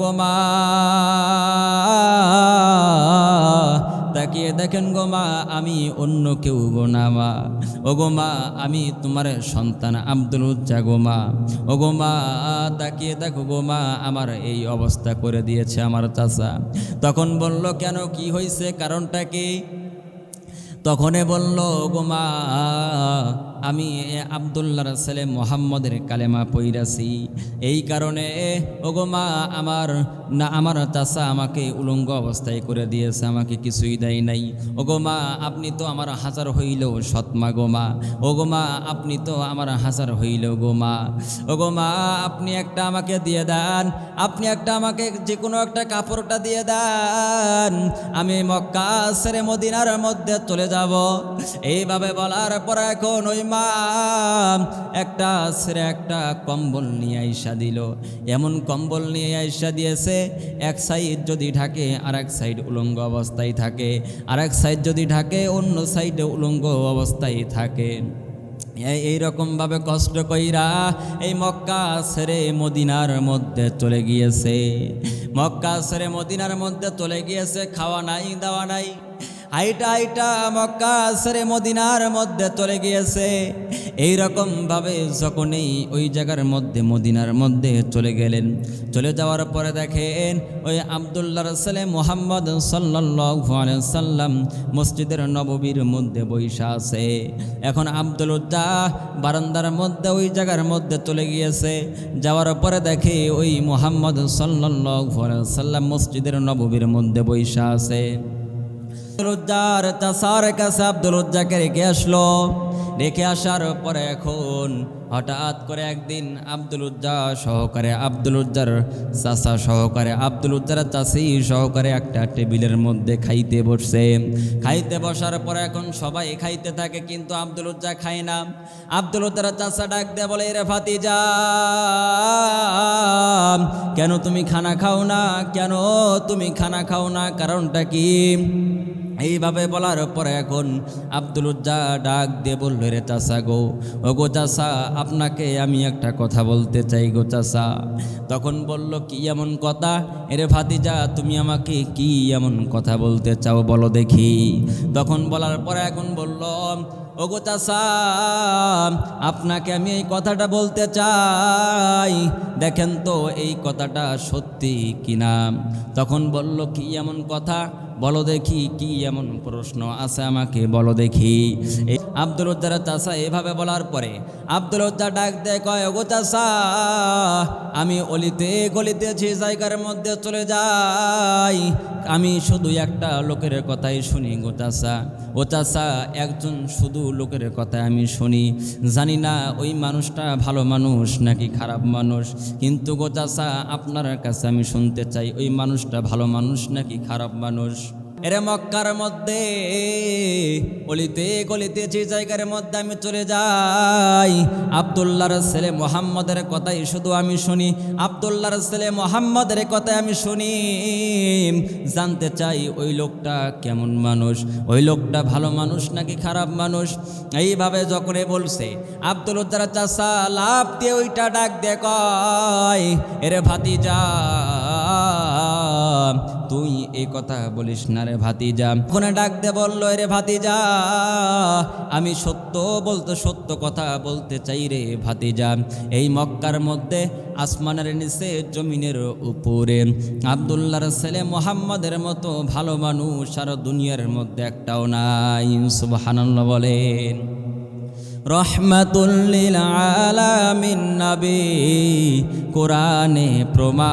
গোমা তাকিয়ে দেখেন গোমা আমি অন্য কেউ গোনা মা। ও গোমা আমি তোমার সন্তান আব্দুল উজ্জা গোমা। ও গোমা তাকিয়ে দেখো গোমা আমার এই অবস্থা করে দিয়েছে আমার চাচা। তখন বলল কেন, কি হয়েছে, কারণটা কি? তখনে বলল গোমা আমি আব্দুল্লাহর ছেলে মোহাম্মদের কালেমা পইরাছি, এই কারণে ওগোমা আমার চাচা আমাকে উলঙ্গ অবস্থায় করে দিয়েছে, আমাকে কিছুই দেয় নাই। ওগোমা আপনি তো আমার হাজার হইলেও সৎমা গোমা। ওগোমা আপনি তো আমার হাজার হইলেও গোমা। ওগোমা আপনি একটা আমাকে দিয়ে দেন, আপনি একটা আমাকে যে কোনো একটা কাপড়টা দিয়ে দেন, আমি মক্কা ছেড়ে মদিনার মধ্যে চলে যাব। এইভাবে বলার পর এখন ওই মা একটা ছেড়ে একটা কম্বল নিয়ে আইসা দিল। এমন কম্বল নিয়ে আইসা দিয়েছে, এক সাইড যদি ঢাকে আর এক সাইড উলঙ্গ অবস্থায় থাকে, আর এক সাইড যদি ঢাকে অন্য সাইডে উলঙ্গ অবস্থায় থাকে। এইরকমভাবে কষ্ট কইরা এই মক্কা ছেড়ে মদিনার মধ্যে চলে গিয়েছে। মক্কা ছেড়ে মদিনার মধ্যে চলে গিয়েছে, খাওয়া নাই দাওয়া নাই, হাইটা হাইটা মক্কা ছেড়ে মদিনার মধ্যে চলে গিয়েছে। এইরকমভাবে যখনই ওই জায়গার মধ্যে মদিনার মধ্যে চলে গেলেন, চলে যাওয়ার পরে দেখেন ওই আব্দুল্লাহর ছেলে মুহাম্মদ সাল্লাল্লাহু আলাইহি সাল্লাম মসজিদের নববীর মধ্যে বৈশা আছে। এখন আব্দুল উজ্জা বারান্দার মধ্যে ওই জায়গার মধ্যে চলে গিয়েছে। যাওয়ার পরে দেখে ওই মুহাম্মদ সাল্লাল্লাহু আলাইহি সাল্লাম মসজিদের নববীর মধ্যে বৈশা আছে। আব্দুল উজ্জার চাচার কাছে আব্দুল উজ্জাকে রেখে আসলো। রেখে আসার পরে এখন হঠাৎ করে একদিন আব্দুল উজ্জা সহকারে আব্দুল উজ্জার চাচা সহকারে আব্দুল উজ্জার চাচি সহকারে একটা টেবিলের মধ্যে খাইতে বসছে। খাইতে বসার পরে এখন সবাই খাইতে থাকে, কিন্তু আব্দুল উজ্জা খায় না। আব্দুল উজ্জার চাচা ডাক দিয়ে বলে, রে ভাতিজা কেন তুমি খানা খাও না, কেন তুমি খানা খাও না, কারণটা কি? এইভাবে বলার পরে এখন আব্দুল উজ্জা ডাক দিয়ে বলল, রে চাচা গো, ও গো চাচা আপনাকে আমি একটা কথা বলতে চাই গো চাচা। তখন বলল, কি এমন কথা? এরে ভাতিজা তুমি আমাকে কি এমন কথা বলতে চাও বলো দেখি। তখন বলার পরে এখন বলল, ও গো চাচা আপনাকে আমি এই কথাটা বলতে চাই, দেখেন তো এই কথাটা সত্যি কিনা। তখন বলল, কি এমন কথা বলো দেখি, কি এমন প্রশ্ন আছে আমাকে বলো দেখি। আব্দুল উজ্জার চাচা এভাবে বলার পরে আব্দুল উজ্জা ডাক দেয়, কয় ওগো চাচা আমি অলিতে গলিতে যে জায়গার মধ্যে চলে যাই আমি শুধু একটা লোকের কথাই শুনি গো চাচা। ও চাচা একজন শুধু লোকের কথা আমি শুনি, জানি না ওই মানুষটা ভালো মানুষ নাকি খারাপ মানুষ, কিন্তু গো চাচা আপনার কাছে আমি শুনতে চাই ওই মানুষটা ভালো মানুষ নাকি খারাপ মানুষ। এরে মক্কার মধ্যে অলিতে গলিতে যে জায়গার মধ্যে আমি চলে যাই আব্দুল্লাহর ছেলে মুহাম্মদের কথাই শুধু আমি শুনি, আব্দুল্লাহর ছেলে মুহাম্মদের কথাই আমি শুনি। জানতে চাই ওই লোকটা কেমন মানুষ, ওই লোকটা ভালো মানুষ নাকি খারাপ মানুষ। এইভাবে যখনই বলছে আব্দুল উজ্জার চাচা লাভ দিয়ে ওইটা ডাক দিয়ে কয়, এরে ভাতিজা তুই এই কথা বলিস না রে ভাতিজা। ওখানে ডাক দে বলল, রে ভাতিজা আমি সত্য কথা বলতে চাই রে ভাতিজা। এই মক্কার মধ্যে আসমানের নিচে জমিনের উপরে আব্দুল্লাহর ছেলে মুহাম্মদের মতো ভালো মানুষ আর দুনিয়ার মধ্যে একটাও নাই। সুবহানাল্লাহ বলেন। রহমাতুল লিল আলামিন নবী কোরআনে প্রমাণ,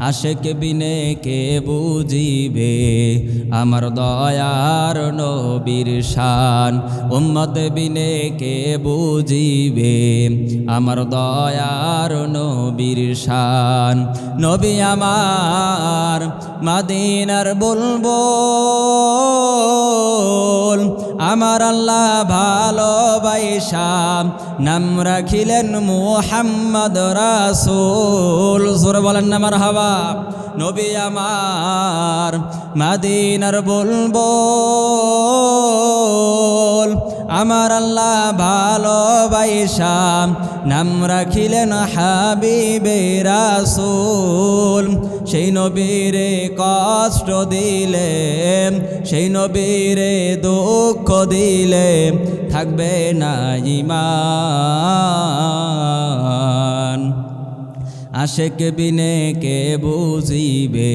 আশেক বিনে কে বুঝিবে আমার দয়ার নবীর শান, উম্মত বিনে কে বুঝিবে আমার দয়ার নবীর শান। নবী আমার মদিনার বুলবুল, আমার আল্লাহ ভালোবাসা নাম রাখিলেন মুহাম্মদ রাসূল। জোরে বলেন না মারহাবা। নবী আমার মদিনার বুলবুল, আমার আল্লাহ ভালোবাসা নাম রাখিলেন হাবিবে রাসূল। সেই নবীরে কষ্ট দিলে, সেই নবীরে দুঃখ দিলে থাকবে না ঈমান। আশেক বিনে কে বুঝিবে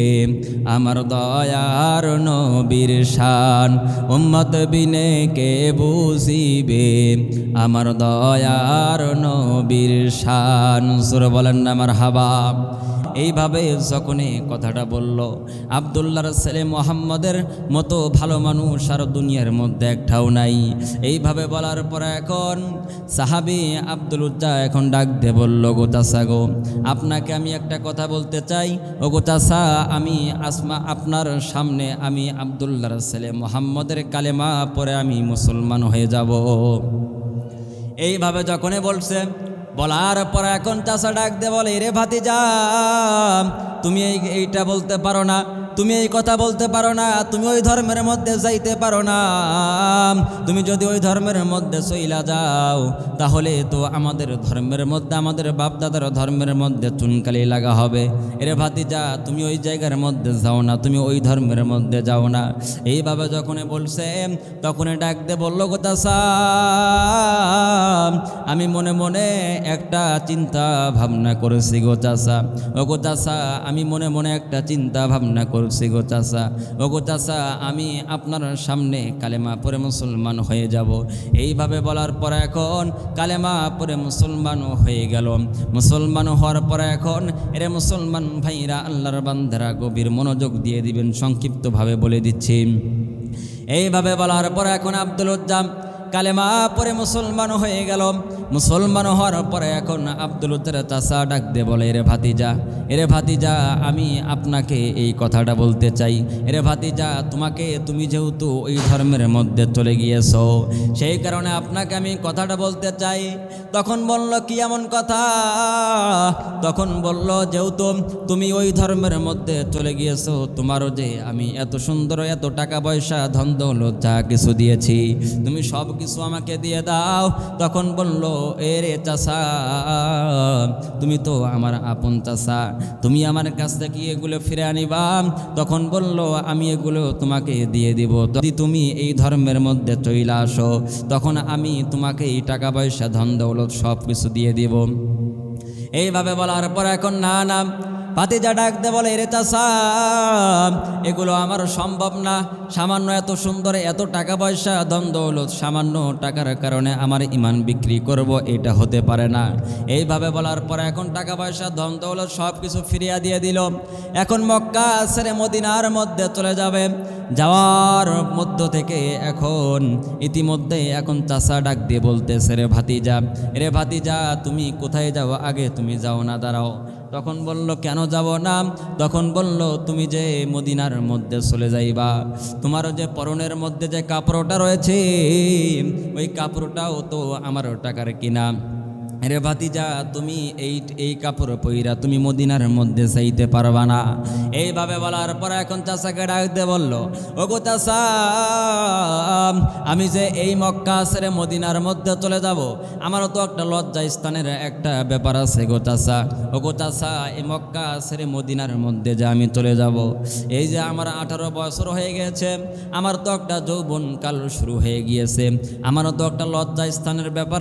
আমার দয়ার নবীর শান, উম্মত বিনে কে বুঝিবে আমার দয়ার নবীর শান। সুরে বলেন না মারহাবা। এইভাবে যখনই কথাটা বলল, আব্দুল্লাহর ছেলে মুহাম্মদের মতো ভালো মানুষ আর দুনিয়ার মধ্যে একটাও নাই। এইভাবে বলার পর এখন সাহাবী আব্দুল উজ্জা এখন ডাক দিয়ে বলল, গো চাচা গো, আপনাকে আমি একটা কথা বলতে চাই। ও গো চাচা, আমি আপনার সামনে আমি আব্দুল্লাহর ছেলে মুহাম্মদের কালেমা পরে আমি মুসলমান হয়ে যাব। এইভাবে যখনই বলছে, বলার পর এখন চাচা ডাক দে বলে, রে ভাতিজা, তুমি এইটা বলতে পারো না, তুমি এই কথা বলতে পারো না, তুমি ওই ধর্মের মধ্যে যাইতে পারো না। তুমি যদি ওই ধর্মের মধ্যে চইলা যাও তাহলে তো আমাদের ধর্মের মধ্যে, আমাদের বাপদাদার ধর্মের মধ্যে চুনকালি লাগা হবে। এরে ভাতিজা, তুমি ওই জায়গার মধ্যে যাও না, তুমি ওই ধর্মের মধ্যে যাও না। এইভাবে যখন বলছে তখন ডাক দে বলল, গো চাচা, আমি মনে মনে একটা চিন্তা ভাবনা করেছি গো চাচা। ও গো চাচা, আমি মনে মনে একটা চিন্তা ভাবনা করছি গো চাচা। ও গো চাচা, আমি আপনার সামনে কালেমা পড়ে মুসলমান হয়ে যাব। এইভাবে বলার পর এখন কালেমা পড়ে মুসলমান হয়ে গেল। মুসলমান হওয়ার পর এখন এরে মুসলমান ভাইরা, আল্লাহর বান্দারা গভীর মনোযোগ দিয়ে দিবেন, সংক্ষিপ্তভাবে বলে দিচ্ছি। এইভাবে বলার পর এখন আব্দুল উজ্জাম কালেমা পরে মুসলমান হয়ে গেল। মুসলমান হওয়ার পরে এখন আব্দুল উজ্জার চাচা ডাক দে বলে, এরে ভাতিজা, এরে ভাতিজা, আমি আপনাকে এই কথাটা বলতে চাই। এরে ভাতিজা, তুমি যেহেতু ওই ধর্মের মধ্যে চলে গিয়েছো, সেই কারণে আপনাকে আমি কথাটা বলতে চাই। তখন বলল, কি এমন কথা? তখন বলল, যেহেতু তুমি ওই ধর্মের মধ্যে চলে গিয়েছো, তোমারও যে আমি এত সুন্দর, এত টাকা পয়সা, ধন দৌলত যা কিছু দিয়েছি, তুমি সব কিছু আমাকে দিয়ে দাও। তখন বলল, এরে চাচা, তুমি তো আমার আপন চাচা, তুমি আমার কাছ থেকে এগুলো ফিরে আনিবা। তখন বলল, আমি এগুলো তোমাকে দিয়ে দিব যদি তুমি এই ধর্মের মধ্যে চলে আসো, তখন আমি তোমাকে এই টাকা পয়সা, ধন দৌলত সব কিছু দিয়ে দিব। এইভাবে বলার পর এখন না ভাতিজা ডাক দে বলে, এরে চাচা, এগুলো আমার সম্ভব না। সামান্য এত সুন্দর, এত টাকা পয়সা, ধন দৌলত, সামান্য টাকার কারণে আমার ইমান বিক্রি করব, এটা হতে পারে না। এইভাবে বলার পর এখন টাকা পয়সা, ধন দৌলত সব কিছু ফিরিয়ে দিয়ে দিল। এখন মক্কা ছেড়ে মদিনার মধ্যে চলে যাবে। যাওয়ার মধ্য থেকে এখন ইতিমধ্যে এখন চাচা ডাক দিয়ে বলতেছে, রে ভাতিজা, তুমি কোথায় যাও? আগে তুমি যাও না, দাঁড়াও। তখন বলল, কেন যাব না? তখন বলল, তুমি যে মদিনার মধ্যে চলে যাইবা, তোমার যে পরনের মধ্যে যে কাপড়টা রয়েছে, ওই কাপড়টাও তো আমার টাকার কিনা। রে ভাতিজা, তুমি এই কাপড় পইরা তুমি মদিনার মধ্যে যাইতে পারবা না। এইভাবে বলার পর এখন চাচাকে ডাক দিয়ে বলল, ও গো চাচা, আমি যে এই মক্কা ছেড়ে মদিনার মধ্যে চলে যাব, আমারও তো একটা লজ্জা স্থানের একটা ব্যাপার আছে গো চাচা। ও গো চাচা, এই মক্কা ছেড়ে মদিনার মধ্যে যে আমি চলে যাব, এই যে আমার 18 বছর হয়ে গেছে, আমার তো একটা যৌবনকাল শুরু হয়ে গিয়েছে, আমারও তো একটা লজ্জা স্থানের ব্যাপার।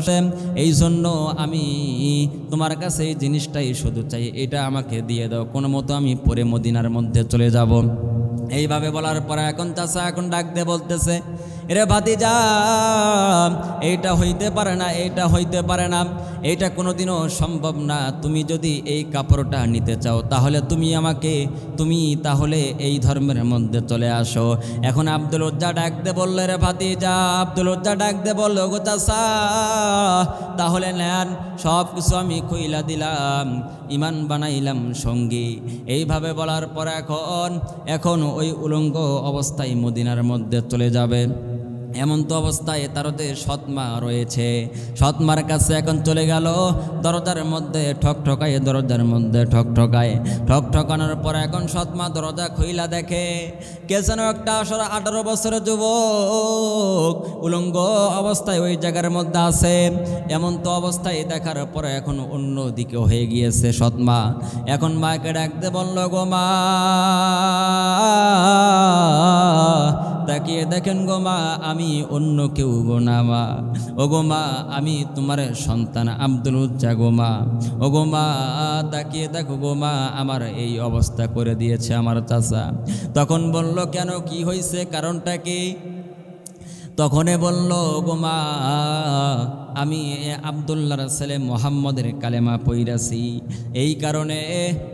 এই জন্য আমি তোমার কাছে এই জিনিসটাই শুধু চাই, এটা আমাকে দিয়ে দাও, কোনো মতো আমি পরে মদিনার মধ্যে চলে যাব। এইভাবে বলার পরে এখন চাচা এখন ডাক দিয়ে বলতেছে, এরে ভাতিজা, এইটা হইতে পারে না, এইটা হইতে পারে না, এইটা কোনোদিনও সম্ভব না। তুমি যদি এই কাপড়টা নিতে চাও তাহলে তুমি তাহলে এই ধর্মের মধ্যে চলে আসো। এখন আব্দুল উজ্জা ডাক দে বললে, রে ভাতিজা, আব্দুল উজ্জা ডাক দে বললো, গো চাচা, তাহলে নেন, সব কিছু আমি কইলা দিলাম, ইমান বানাইলাম সঙ্গী। এইভাবে বলার পর এখন ওই উলঙ্গ অবস্থায় মদিনার মধ্যে চলে যাবে। এমন তো অবস্থায় তারতে সৎমা রয়েছে। সৎমার কাছে এখন চলে গেল, দরজার মধ্যে ঠকঠকায়, দরজার মধ্যে ঠকঠকায়, ঠকঠকানোর পর এখন সৎমা দরজা খুইলা দেখে কে যেন একটা 18 বছরের যুবক উলঙ্গ অবস্থায় ওই জায়গার মধ্যে আছে। এমন তো অবস্থায় দেখার পরে এখন অন্য দিকে হয়ে গিয়েছে সৎমা। এখন মাকে ডাকতে বলল, গো মা, তাকিয়ে দেখেন গো মা, আমি অন্য কেউ গো না মা। ও গো মা, আমি তোমার সন্তান আব্দুল উজ্জা গো মা। ও গো মা, তাকিয়ে দেখো গো মা, আমার এই অবস্থা করে দিয়েছে আমার চাচা। তখন বলল, কেন, কি হয়েছে, কারণটা কি? তখনে বলল, গো মা, আমি আব্দুল্লাহর ছেলে মোহাম্মদের কালেমা পইরাছি, এই কারণে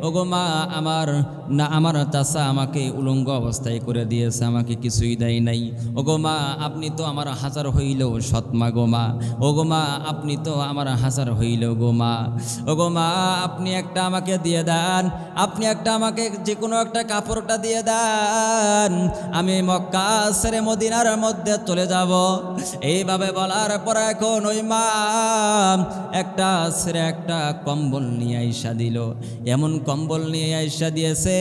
ও গো মা, আমার চাচা আমাকে উলঙ্গ অবস্থায় করে দিয়েছে, আমাকে কিছুই দেয় নাই। ও গো মা, আপনি তো আমার হাজার হইলেও সৎমা গো মা। ও গো মা, আপনি তো আমার হাজার হইলেও গো মা। ও গো মা, আপনি একটা আমাকে দিয়ে দেন, আপনি একটা আমাকে যে কোনো একটা কাপড়টা দিয়ে দেন, আমি মক্কা ছেড়ে মদিনার মধ্যে চলে যাব। এইভাবে বলার পর এখন ওই মা একটা ছেড়ে একটা কম্বল নিয়ে আইসা দিল। এমন কম্বল নিয়ে আইসা দিয়েছে,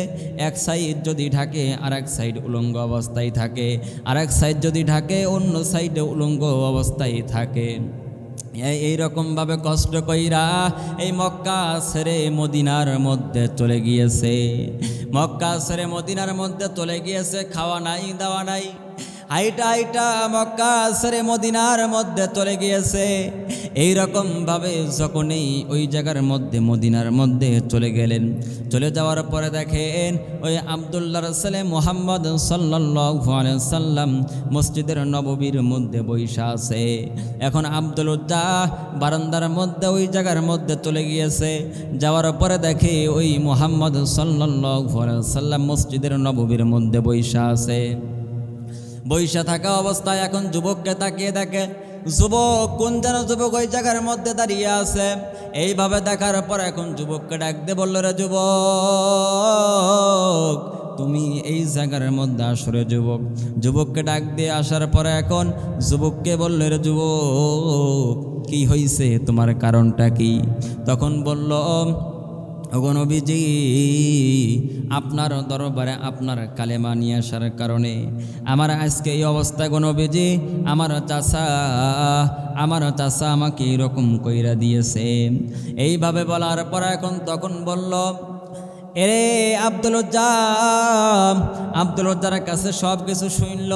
এক সাইড যদি ঢাকে আর এক সাইড উলঙ্গ অবস্থায় থাকে, আর এক সাইড যদি ঢাকে অন্য সাইডে উলঙ্গ অবস্থায় থাকে। এইরকমভাবে কষ্ট কইরা এই মক্কা ছেড়ে মদিনার মধ্যে চলে গিয়েছে। মক্কা ছেড়ে মদিনার মধ্যে চলে গিয়েছে, খাওয়া নাই, দাওয়া নাই, হাইটা হাইটা মক্কা ছেড়ে মদিনার মধ্যে চলে গিয়েছে। এইরকমভাবে যখনই ওই জায়গার মধ্যে মদিনার মধ্যে চলে গেলেন, চলে যাওয়ার পরে দেখেন ওই আব্দুল্লাহর ছেলে মুহাম্মদ সাল্লাল্লাহু আলাইহি সাল্লাম মসজিদের নববীর মধ্যে বৈশা আছে। এখন আব্দুল উজ্জা বারান্দার মধ্যে ওই জায়গার মধ্যে চলে গিয়েছে। যাওয়ার পরে দেখে ওই মুহাম্মদ সাল্লাল্লাহু আলাইহি সাল্লাম মসজিদের নববীর মধ্যে বৈশা আছে। বৈশা থাকা অবস্থায় এখন যুবককে তাকিয়ে দেখে, যুবক, কোন যেন যুবক ওই জায়গার মধ্যে দাঁড়িয়ে আছে। এইভাবে দেখার পর এখন যুবককে ডাকতে বলল, রে যুবক, তুমি এই জায়গার মধ্যে আসরে যুবক। যুবককে ডাক দিয়ে আসার পরে এখন যুবককে বলল, রে যুবক, কি হয়েছে, তোমার কারণটা কি? তখন বলল, ওগো নবীজি, আপনার দরবারে আপনার কালেমা নিয়ে আসার কারণে আমার আজকে এই অবস্থা গো নবীজি। আমার চাচা আমাকে এরকম কইরা দিয়েছে। এইভাবে বলার পর এখন তখন বলল, এরে আব্দুল উজ্জার কাছে সব কিছু শুনল।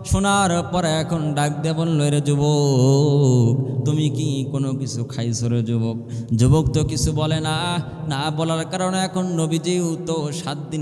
শোনার পরে এখন ডাক দিয়ে বলল, রে যুবক, তুমি কি কোনো কিছু খাইছো রে যুবক? যুবক তো কিছু বলে না, না বলার কারণে এখন নবীজিও তো 7 দিন